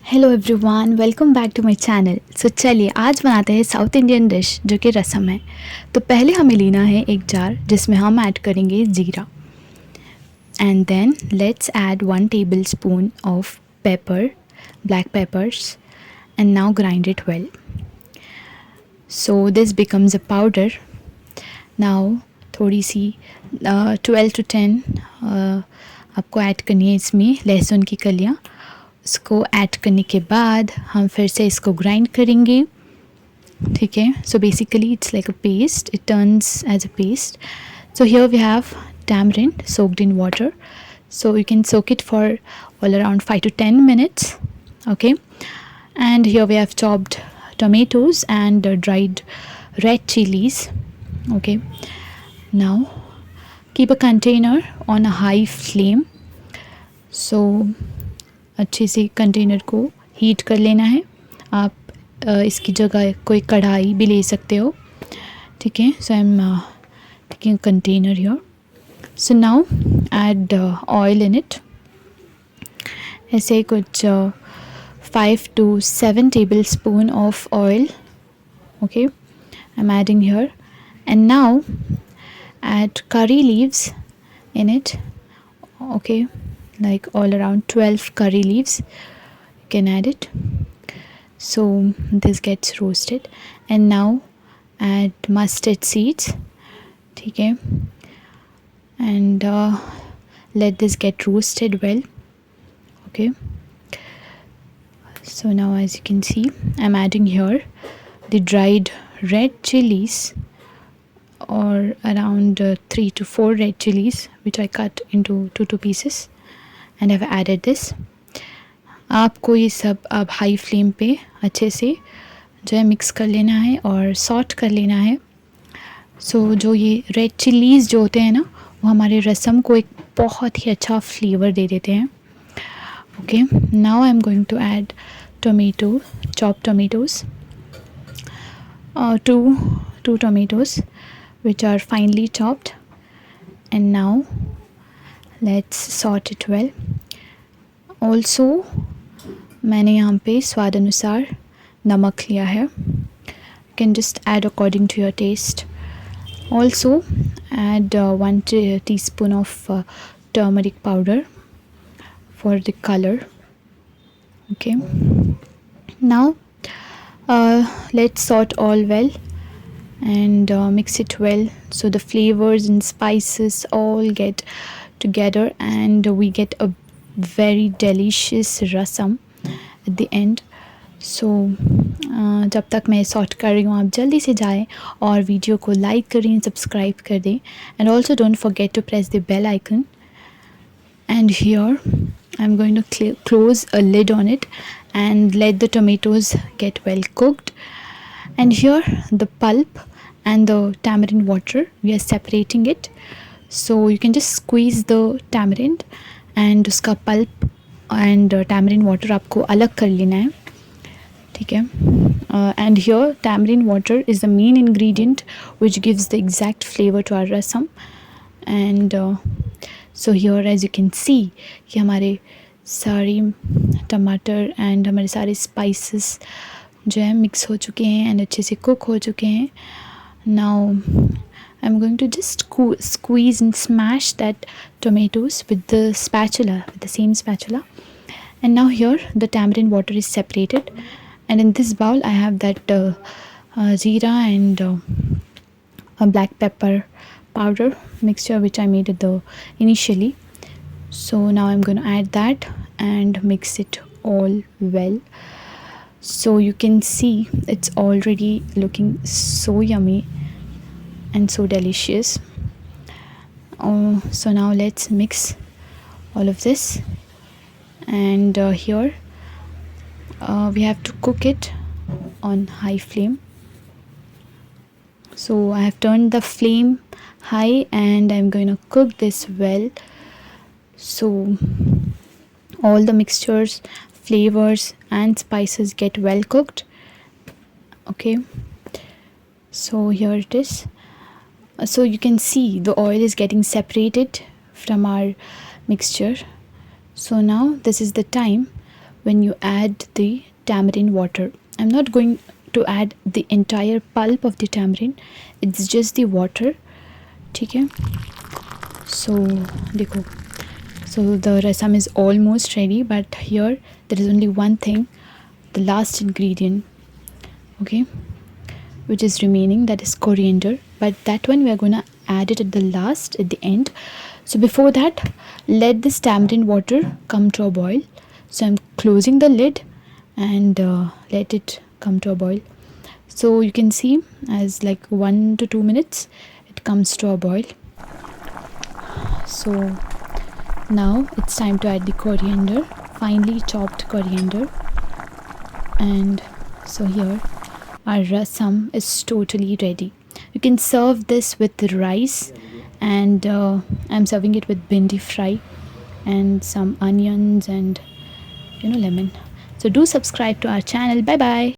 Hello everyone, welcome back to my channel. So चलिए आज बनाते हैं साउथ इंडियन डिश जो कि रसम है। तो पहले हमें लेना है एक जार जिसमें हम ऐड करेंगे जीरा and then let's add 1 tablespoon of pepper, black peppers, and now grind it well so this becomes a powder. Now थोड़ी सी 12 to 10 आपको ऐड करनी है इसमें लहसुन की कलियाँ। इसको ऐड करने के बाद हम फिर से इसको ग्राइंड करेंगे, ठीक है। So basically it's like a paste, it turns as a paste. So here we have tamarind soaked in water, so you can soak it for all around 5 to 10 minutes, okay. And here we have chopped tomatoes and dried red chillies, okay. Now keep a container on a high flame, so अच्छे से container को heat कर लेना है। आप इसकी जगह कोई कढ़ाई भी ले सकते हो, ठीक है। So I am taking container here. So now add oil in it, ऐसे कुछ 5 to 7 tablespoon of oil, okay, I am adding here. And now add curry leaves in it, okay, like all around 12 curry leaves you can add it, so this gets roasted. And now add mustard seeds, okay, and let this get roasted well, okay. So now as you can see I'm adding here the dried red chilies, or around 3 to 4 red chilies which I cut into 2 pieces and I've added this. आपको ये सब अब high flame पे अच्छे से जो है mix कर लेना है और सॉट कर लेना है। सो जो ये रेड चिलीज़ जो होते हैं ना, वो हमारे रसम को एक बहुत ही अच्छा फ्लेवर दे देते हैं, okay. Now I am going to add tomato, chop tomatoes, two tomatoes which are finely chopped, and now let's sort it well. Also मैंने यहाँ पे स्वाद अनुसार नमक लिया है, you can just add according to your taste. Also add 1 teaspoon of turmeric powder for the color, okay. Now let's sort all well and mix it well so the flavors and spices all get together and we get a very delicious rasam at the end. So जब तक मैं sort कर रही हूँ आप जल्दी से जाएं और वीडियो को लाइक करें, सब्सक्राइब कर दें, and also don't forget to press the bell icon. And here I'm going to close a lid on it and let the tomatoes get well cooked. And here the pulp and the tamarind water, we are separating it, so you can just squeeze the tamarind and उसका pulp and tamarind water आपको अलग कर लेना है, ठीक है. And here tamarind water is the main ingredient which gives the exact flavor to our rasam. And so here as you can see कि हमारे सारे टमाटर एंड हमारे सारे स्पाइसेस जो है मिक्स हो चुके हैं एंड अच्छे से कुक हो चुके हैं. Now I am going to just squeeze and smash that tomatoes with the spatula, with the same spatula. And now here the tamarind water is separated, and in this bowl I have that jeera and black pepper powder mixture which I made initially. So now I'm going to add that and mix it all well. So you can see it's already looking so yummy and so delicious. So now let's mix all of this, and here we have to cook it on high flame. So I have turned the flame high and I'm going to cook this well, so all the mixtures, flavors and spices get well cooked, okay. So here it is. So you can see the oil is getting separated from our mixture. So now this is the time when you add the tamarind water. I'm not going to add the entire pulp of the tamarind, it's just the water. ठीक है, so देखो, so the rasam is almost ready, but here there is only one thing, the last ingredient, okay, which is remaining, that is coriander, but that one we are gonna add it at the last, at the end. So before that, let this tamarind water come to a boil. So I'm closing the lid and let it come to a boil. So you can see, as like 1 to 2 minutes it comes to a boil. So now it's time to add the coriander, finely chopped coriander. And so here our rasam is totally ready. You can serve this with rice, and I'm serving it with bhindi fry and some onions and lemon. So do subscribe to our channel. Bye bye.